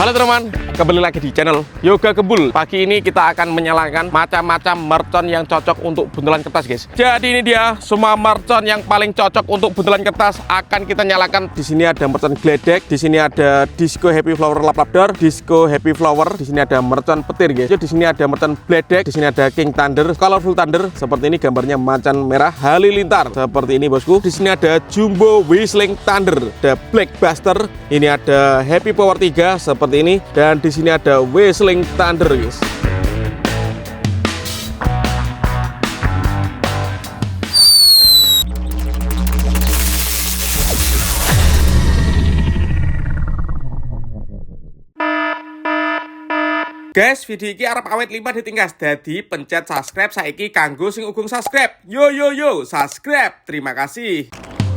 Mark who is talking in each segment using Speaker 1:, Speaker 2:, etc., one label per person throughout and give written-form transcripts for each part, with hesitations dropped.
Speaker 1: Halo teman, kembali lagi di channel Yoga Kebul. Pagi ini kita akan menyalakan macam-macam mercon yang cocok untuk buntelan kertas, guys. Jadi ini dia semua mercon yang paling cocok untuk buntelan kertas akan kita nyalakan. Di sini ada mercon gledek, di sini ada disco happy flower lap lap door, disco happy flower, di sini ada mercon petir, guys. Di sini ada mercon gledek, di sini ada king thunder, colorful thunder seperti ini, gambarnya macan merah halilintar seperti ini, bosku. Di sini ada jumbo whistling thunder, ada black buster, ini ada happy power 3 seperti ini, dan di sini ada whistling thunder, guys. Guys, video ini arep awet 5 ditingkas, dadi pencet subscribe saiki kanggo sing ugung subscribe. Yo yo yo, subscribe. Terima kasih.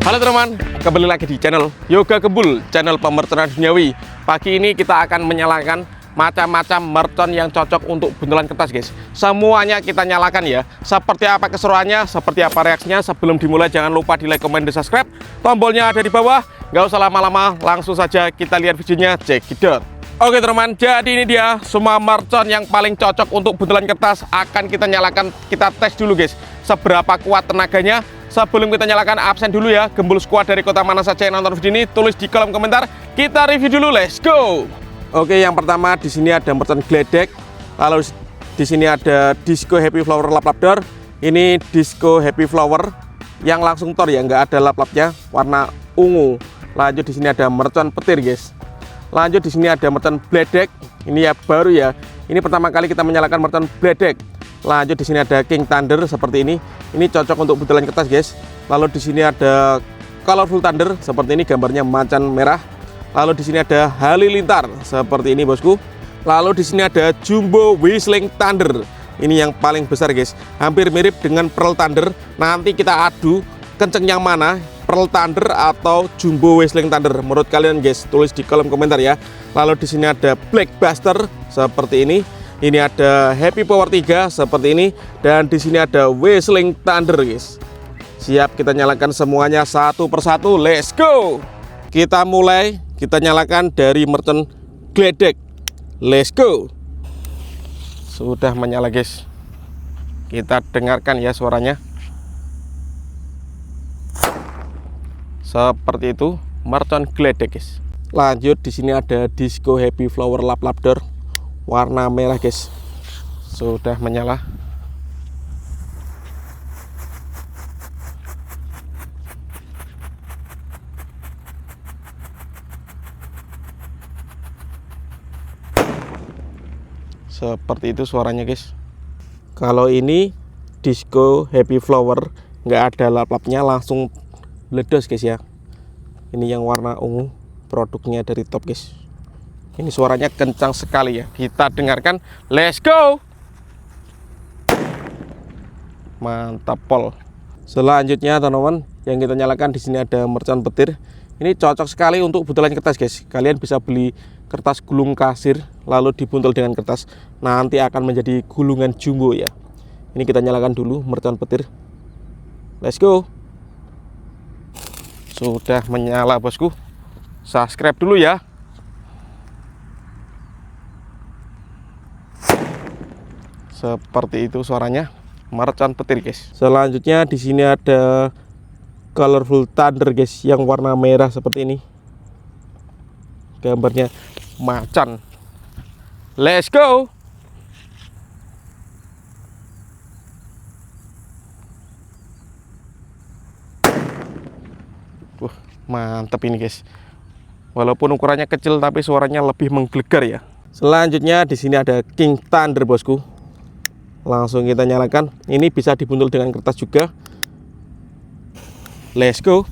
Speaker 1: Halo teman, kembali lagi di channel Yoga Kebul, channel pemercon duniawi. Pagi ini kita akan menyalakan macam-macam mercon yang cocok untuk buntelan kertas, guys. Semuanya kita nyalakan ya. Seperti apa keseruannya, seperti apa reaksinya. Sebelum dimulai jangan lupa di like, komen, dan subscribe. Tombolnya ada di bawah. Nggak usah lama-lama, langsung saja kita lihat videonya. Check it out. Oke teman, jadi ini dia semua mercon yang paling cocok untuk buntelan kertas akan kita nyalakan. Kita tes dulu, guys, seberapa kuat tenaganya. Sebelum kita nyalakan, absen dulu ya. Gembul squad dari kota mana saja yang nonton video ini, tulis di kolom komentar. Kita review dulu, let's go. Oke, yang pertama di sini ada mercon gledek, lalu di sini ada disco happy flower lap lap door. Ini disco happy flower yang langsung tor ya, nggak ada lap lapnya, warna ungu. Lanjut di sini ada mercon petir, guys. Lanjut di sini ada mercon gledek, ini ya baru ya. Ini pertama kali kita menyalakan mercon gledek. Lanjut di sini ada king thunder seperti ini. Ini cocok untuk buntelan kertas, guys. Lalu di sini ada colorful thunder seperti ini, gambarnya macan merah. Lalu di sini ada halilintar seperti ini, bosku. Lalu di sini ada jumbo whistling thunder. Ini yang paling besar, guys. Hampir mirip dengan pearl thunder. Nanti kita adu kenceng yang mana, pearl thunder atau jumbo whistling thunder. Menurut kalian, guys, tulis di kolom komentar ya. Lalu di sini ada black buster seperti ini. Ini ada happy power 3 seperti ini, dan di sini ada whistling thunder, guys. Siap, kita nyalakan semuanya satu persatu. Let's go. Kita mulai, kita nyalakan dari mercon gledek. Let's go. Sudah menyala, guys. Kita dengarkan ya suaranya. Seperti itu mercon gledek, guys. Lanjut di sini ada disco happy flower lap lap door, warna merah, guys. Sudah menyala. Seperti itu suaranya, guys. Kalau ini disco happy flower nggak ada lap-lapnya, langsung meledos, guys ya. Ini yang warna ungu, produknya dari top, guys. Ini suaranya kencang sekali ya. Kita dengarkan. Let's go. Mantap pol. Selanjutnya teman-teman, yang kita nyalakan di sini ada mercon petir. Ini cocok sekali untuk buntelan kertas, guys. Kalian bisa beli kertas gulung kasir lalu dibuntel dengan kertas. Nanti akan menjadi gulungan jumbo ya. Ini kita nyalakan dulu mercon petir. Let's go. Sudah menyala, bosku. Subscribe dulu ya. Seperti itu suaranya mercon petir, guys. Selanjutnya di sini ada colorful thunder, guys, yang warna merah seperti ini. Gambarnya macan. Let's go. Mantap ini, guys. Walaupun ukurannya kecil tapi suaranya lebih menggelegar ya. Selanjutnya di sini ada king thunder, bosku. Langsung kita nyalakan. Ini bisa dibuntul dengan kertas juga. Let's go.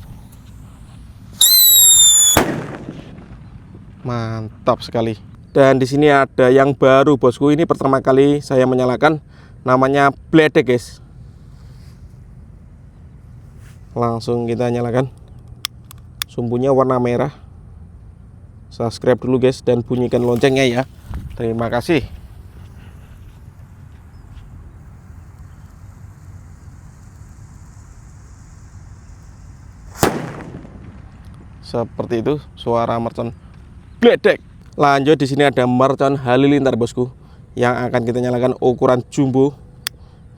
Speaker 1: Mantap sekali. Dan di sini ada yang baru, bosku. Ini pertama kali saya menyalakan. Namanya gledek, guys. Langsung kita nyalakan. Sumbunya warna merah. Subscribe dulu, guys, dan bunyikan loncengnya ya. Terima kasih. Seperti itu suara mercon gledek. Lanjut, di sini ada mercon halilintar bosku, yang akan kita nyalakan ukuran jumbo.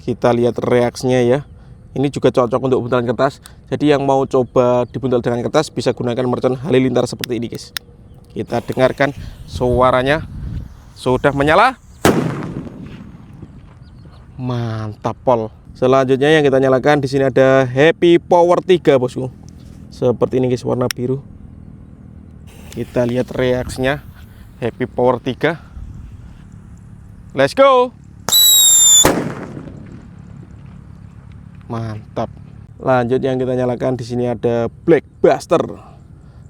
Speaker 1: Kita lihat reaksinya ya. Ini juga cocok untuk buntalan kertas. Jadi yang mau coba dibuntal dengan kertas bisa gunakan mercon halilintar seperti ini guys. Kita dengarkan suaranya. Sudah menyala. Mantap pol. Selanjutnya yang kita nyalakan di sini ada Happy Power 3 bosku. Seperti ini guys, warna biru. Kita lihat reaksinya Happy Power 3. Let's go. Mantap. Lanjut yang kita nyalakan di sini ada Black Buster.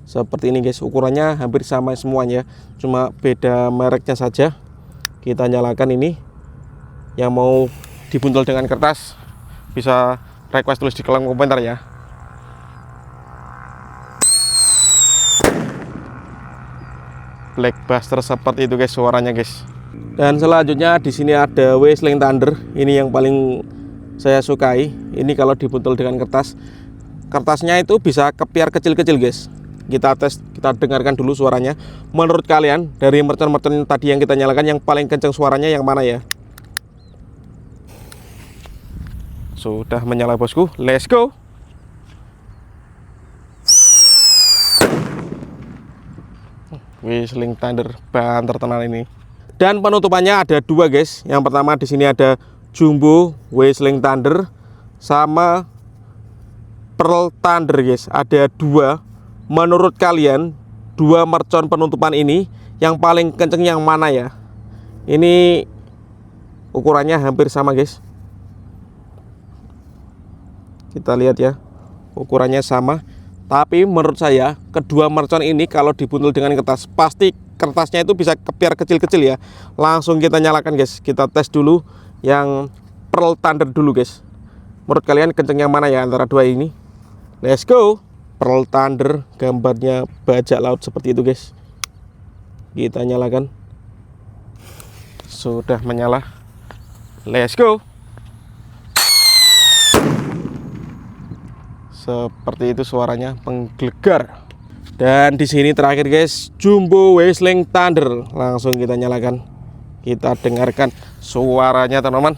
Speaker 1: Seperti ini guys, ukurannya hampir sama semuanya, cuma beda mereknya saja. Kita nyalakan ini. Yang mau dibuntul dengan kertas bisa request tulis di kolom komentar ya. Black Buster seperti itu guys suaranya guys. Dan selanjutnya di sini ada Whistling Thunder. Ini yang paling saya sukai. Ini kalau dibuntul dengan kertas, kertasnya itu bisa kepiar kecil-kecil guys. Kita tes, kita dengarkan dulu suaranya. Menurut kalian dari mercon-mercon tadi yang kita nyalakan, yang paling kencang suaranya yang mana ya? Sudah menyala bosku, let's go. Whistling Thunder banter tenan ini. Dan penutupannya ada dua guys. Yang pertama di sini ada Jumbo Whistling Thunder sama Pearl Thunder guys. Ada dua. Menurut kalian dua mercon penutupan ini yang paling kenceng yang mana ya? Ini ukurannya hampir sama guys. Kita lihat ya, ukurannya sama. Tapi menurut saya kedua mercon ini kalau dibuntul dengan kertas, pasti kertasnya itu bisa kepiar kecil-kecil ya. Langsung kita nyalakan guys. Kita tes dulu yang Pearl Thunder dulu guys. Menurut kalian kenceng yang mana ya antara dua ini? Let's go. Pearl Thunder, gambarnya bajak laut seperti itu guys. Kita nyalakan. Sudah menyala. Let's go. Seperti itu suaranya, menggelegar. Dan di sini terakhir guys, Jumbo Whistling Thunder. Langsung kita nyalakan. Kita dengarkan suaranya teman-teman.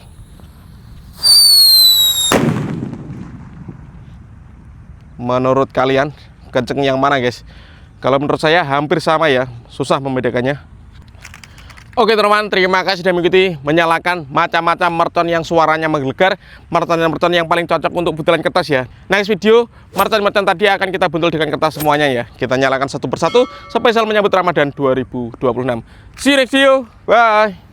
Speaker 1: Menurut kalian kenceng yang mana guys? Kalau menurut saya hampir sama ya, susah membedakannya. Oke teman-teman, terima kasih sudah mengikuti menyalakan macam-macam mercon yang suaranya menggelegar, mercon yang paling cocok untuk buntalan kertas ya. Next video, mercon tadi akan kita buntul dengan kertas semuanya ya. Kita nyalakan satu persatu, spesial menyambut Ramadan 2026. See you next video, bye.